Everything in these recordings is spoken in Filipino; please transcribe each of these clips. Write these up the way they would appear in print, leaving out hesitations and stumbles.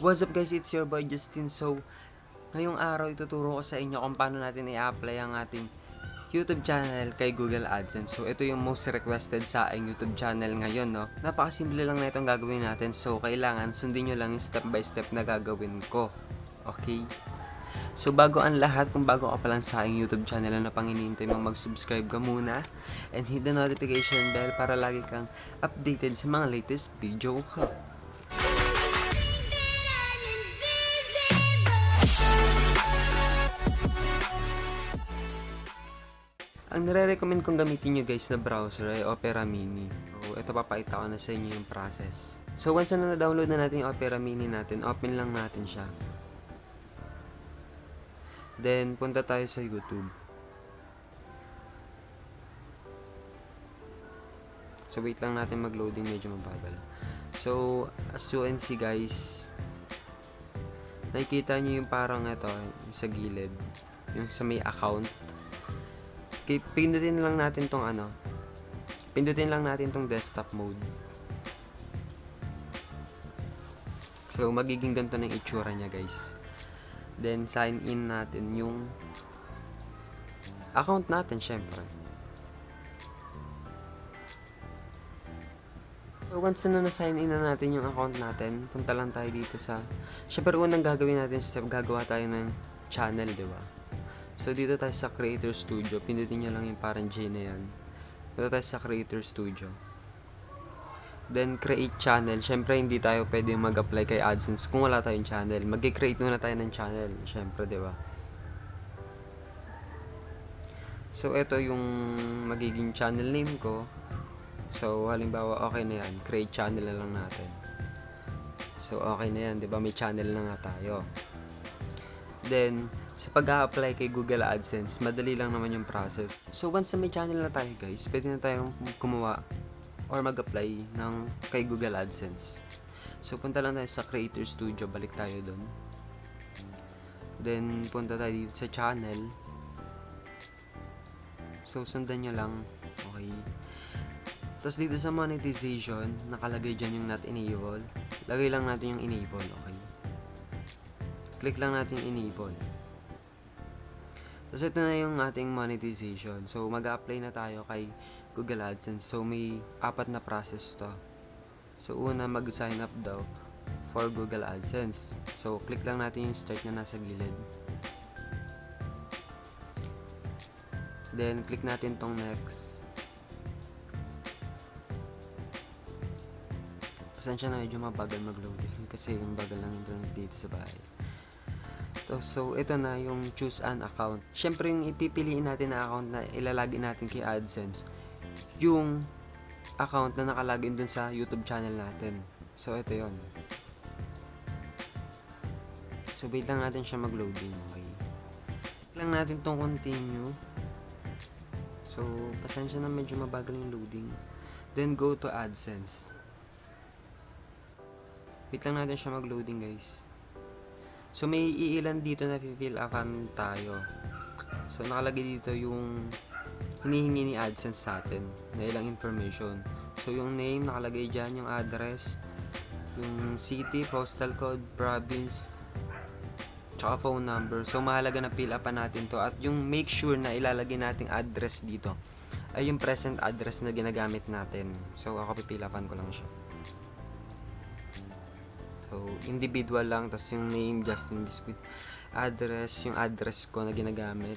What's up guys, it's your boy Justin. So, ngayong araw ituturo ko sa inyo kung paano natin i-apply ang ating YouTube channel kay Google Adsense. So, ito yung most requested sa aking YouTube channel ngayon, no? Napakasimple lang na itong gagawin natin. So, kailangan sundin nyo lang yung step by step na gagawin ko. Okay? So, bago ang lahat, kung bago ka pa lang sa aking YouTube channel na pang hinihintay mo, mag-subscribe ka muna and hit the notification bell para lagi kang updated sa mga latest video ko. Ang nire-recommend kong gamitin nyo guys na browser ay Opera Mini. So, ito papakita ko na sa inyo yung process. So, once na na-download na natin yung Opera Mini natin, open lang natin siya. Then, punta tayo sa YouTube. So, wait lang natin mag-loading, medyo mabagal. So, as you can see guys, nakikita nyo yung parang ito, yung sa gilid, yung sa may account. Okay, pindutin lang natin tong pindutin lang natin tong desktop mode. So, magiging ganito ng itsura niya guys. Then, sign in natin yung account natin, syempre. So, once na na-sign in na natin yung account natin, punta lang tayo dito sa, syempre unang gagawin natin step, gagawa tayo ng channel, diba? So, dito tayo sa Creator Studio. Pindutin nyo lang yung parang J na yan. Dito tayo sa Creator Studio. Then, create channel. Syempre, hindi tayo pwede mag-apply kay Adsense kung wala tayong channel. Mag-create muna tayo ng channel. Syempre, diba? So, ito yung magiging channel name ko. So, halimbawa, okay na yan. Create channel na lang natin. So, okay na yan. Diba? May channel na nga tayo. Then, sa pag-a-apply kay Google AdSense, madali lang naman yung process. So, once na may channel na tayo guys, pwede na tayong gumawa or mag-apply ng kay Google AdSense. So, punta lang tayo sa Creator Studio, balik tayo dun. Then, punta tayo dito sa channel. So, sundan nyo lang. Okay. Tapos dito sa monetization, nakalagay dyan yung not enable. Lagay lang natin yung enable, okay. Click lang natin yung enable. So, ito na yung ating monetization. So, mag-apply na tayo kay Google AdSense. So, may 4 na process to. So, una, mag-sign up daw for Google AdSense. So, click lang natin yung start na nasa gilid. Then, click natin tong next. Pasensya na medyo mabagal mag-loading kasi yung bagal lang internet dito sa bahay. So, ito na yung choose an account. Siyempre, yung ipipiliin natin na account na ilalagin natin kay AdSense, yung account na nakalagin dun sa YouTube channel natin. So, ito yon. So, wait lang natin siya mag-loading. Okay. Wait lang natin tong continue. So, pasensya na medyo mabagal yung loading. Then, go to AdSense. Wait lang natin siya mag-loading, guys. So, may iilan dito na fill upan tayo. So, nakalagay dito yung hinihingi ni AdSense sa atin na ilang information. So, yung name, nakalagay dyan, yung address, yung city, postal code, province, tsaka phone number. So, mahalaga na fill upan natin to. At yung make sure na ilalagay nating address dito ay yung present address na ginagamit natin. So, ako pipill upan ko lang siya. So, individual lang, tapos yung name, Justin Biscuit, address, yung address ko na ginagamit.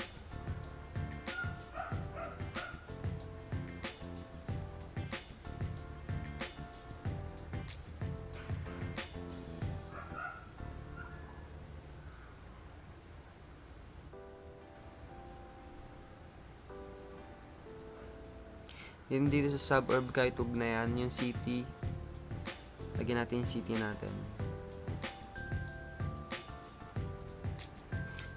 Yun dito sa suburb, kahit huwag na yan, yung city, lagyan natin yung city natin.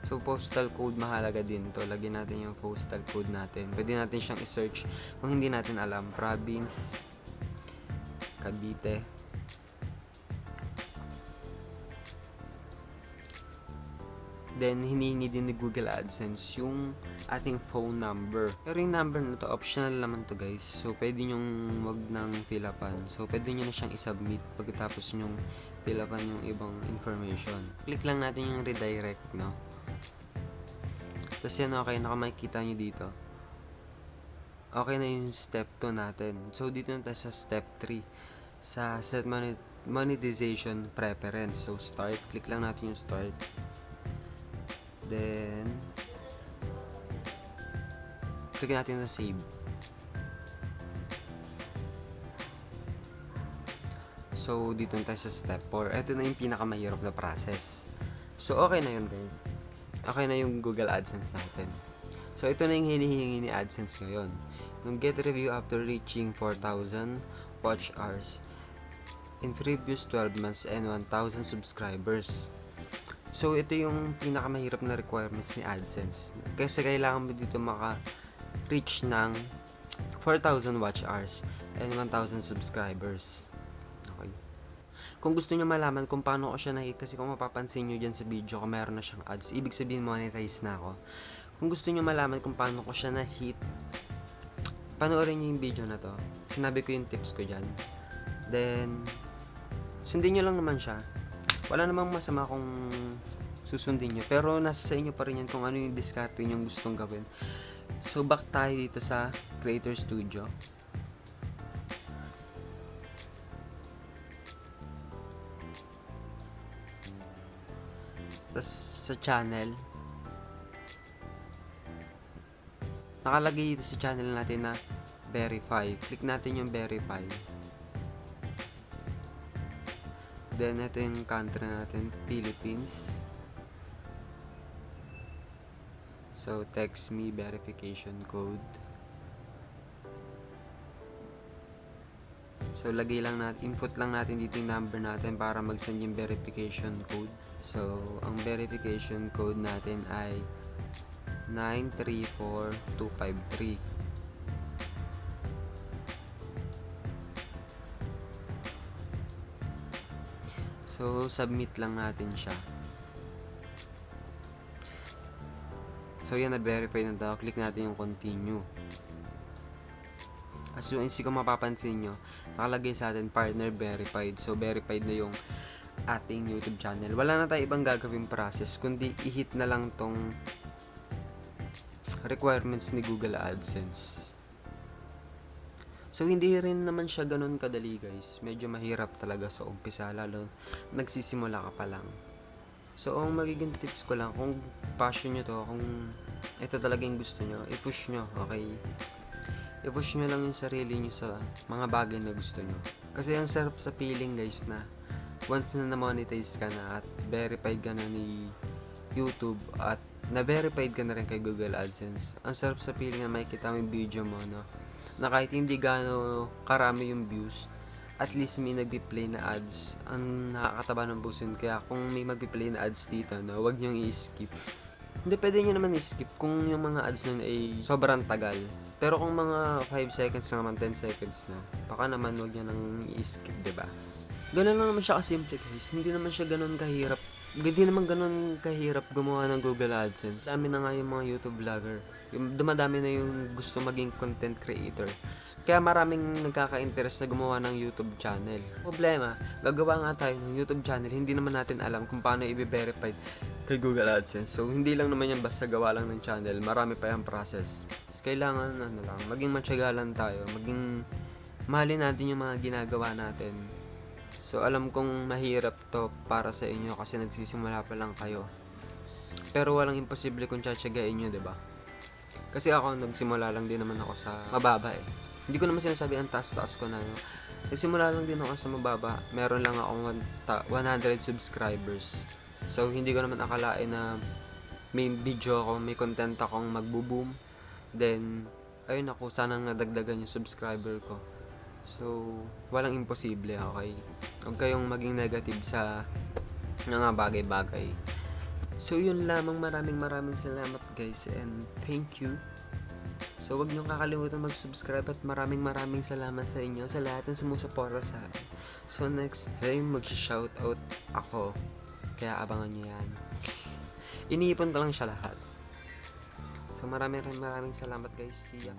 So, postal code mahalaga din to. Lagyan natin yung postal code natin. Pwede natin siyang i-search kung hindi natin alam. Province, Cavite. Then, hinihingi din ni Google AdSense yung ating phone number. Pero yung number na to, optional naman to guys. So, pwede nyong wag nang fill upan. So, pwede nyo na siyang i-submit pagkatapos nyong fill upan yung ibang information. Click lang natin yung redirect, no? Tapos yan, okay, nakamakita nyo dito. Okay na yung step 2 natin. So, dito na tayo sa step 3. Sa set monetization preference. So, start. Click lang natin yung start. Then, click natin sa save. So, dito na tayo sa step 4. Ito na yung pinakamahirap na process. So, okay na yun, guys. Okay na yung Google AdSense natin. So, ito na yung hinihingi ni AdSense ngayon. Yung get review after reaching 4,000 watch hours in previous 12 months and 1,000 subscribers. So, ito yung pinakamahirap na requirements ni AdSense. Kasi kailangan mo dito maka-reach ng 4,000 watch hours and 1,000 subscribers. Okay. Kung gusto nyo malaman kung paano ko siya na-hit, kasi kung mapapansin nyo dyan sa video ko, meron na siyang ads. Ibig sabihin, monetize na ako. Kung gusto nyo malaman kung paano ko siya na-hit, panoorin nyo yung video na to. Sinabi ko yung tips ko dyan. Then, sundin nyo lang naman siya. Wala namang masama kung susundin nyo. Pero nasa sa inyo pa rin yan kung ano yung diskarte nyo gustong gawin. So, back tayo dito sa Creator Studio. Tapos sa channel, nakalagay dito sa channel natin na verify. Click natin yung verify. Then ito yung country natin, Philippines. So text me verification code. So lagay lang natin, input lang natin dito yung number natin para mag-send yung verification code. So ang verification code natin ay 934253. So submit lang natin siya. So yan, na-verify na daw. Click natin yung continue. As you can see, kung mapapansin nyo, nakalagay sa atin partner verified. So verified na yung ating YouTube channel. Wala na tayo ibang gagawin process kundi i-hit na lang tong requirements ni Google AdSense. So hindi rin naman siya ganun kadali, guys. Medyo mahirap talaga sa umpisa, lalo nagsisimula ka pa lang. So ang magiging tips ko lang, kung passion nyo to, kung ito talagang gusto nyo, i-push nyo, okay? I-push nyo lang yung sarili nyo sa mga bagay na gusto nyo. Kasi ang sarap sa feeling, guys, na once na na-monetize ka na at verified ka na ni YouTube at na-verified ka na rin kay Google AdSense, ang sarap sa feeling na makikita mo yung video mo, no? Na kahit hindi gaano karami yung views, at least may nagpi-play na ads. Ang nakakataba ng busin. Kaya kung may magpi-play na ads dito, no, huwag nyong i-skip. Hindi, pwede nyo naman i-skip kung yung mga ads nun ay sobrang tagal. Pero kung mga 5 seconds na naman, 10 seconds na, baka naman huwag nyo nang i-skip, diba? Ganun lang naman siya kasimple, guys. Hindi naman siya ganun kahirap. Hindi naman ganun kahirap gumawa ng Google AdSense. Dami na nga yung mga YouTube vlogger. Dumadami na yung gusto maging content creator. Kaya maraming nagkaka-interest na gumawa ng YouTube channel. Problema, gagawa nga tayo ng YouTube channel, hindi naman natin alam kung paano i-verify kay Google AdSense. So, hindi lang naman yan basta gawa lang ng channel. Marami pa yung process. Kailangan, maging matyaga tayo. Maging mahalin natin yung mga ginagawa natin. So, alam kong mahirap to para sa inyo kasi nagsisimula pa lang kayo. Pero walang imposible kung tsatsagain nyo, diba? Kasi ako, nagsimula lang din naman ako sa mababa eh. Hindi ko naman sinasabi ang taas-taas ko na. No? Nagsimula lang din ako sa mababa. Meron lang akong 100 subscribers. So, hindi ko naman akalain na may video ako, may content akong magbo-boom. Then, ayun ako, sana nadagdagan yung subscriber ko. So, walang imposible, okay? Huwag kayong maging negative sa mga bagay-bagay. So, yun lamang. Maraming salamat, guys. And thank you. So, huwag niyong kakalimutan mag-subscribe at maraming salamat sa inyo sa lahat ng sumusuporta sa akin. So, next time, mag-shoutout ako. Kaya abangan niyo yan. Iniipon ko lang siya lahat. So, maraming salamat, guys. See ya.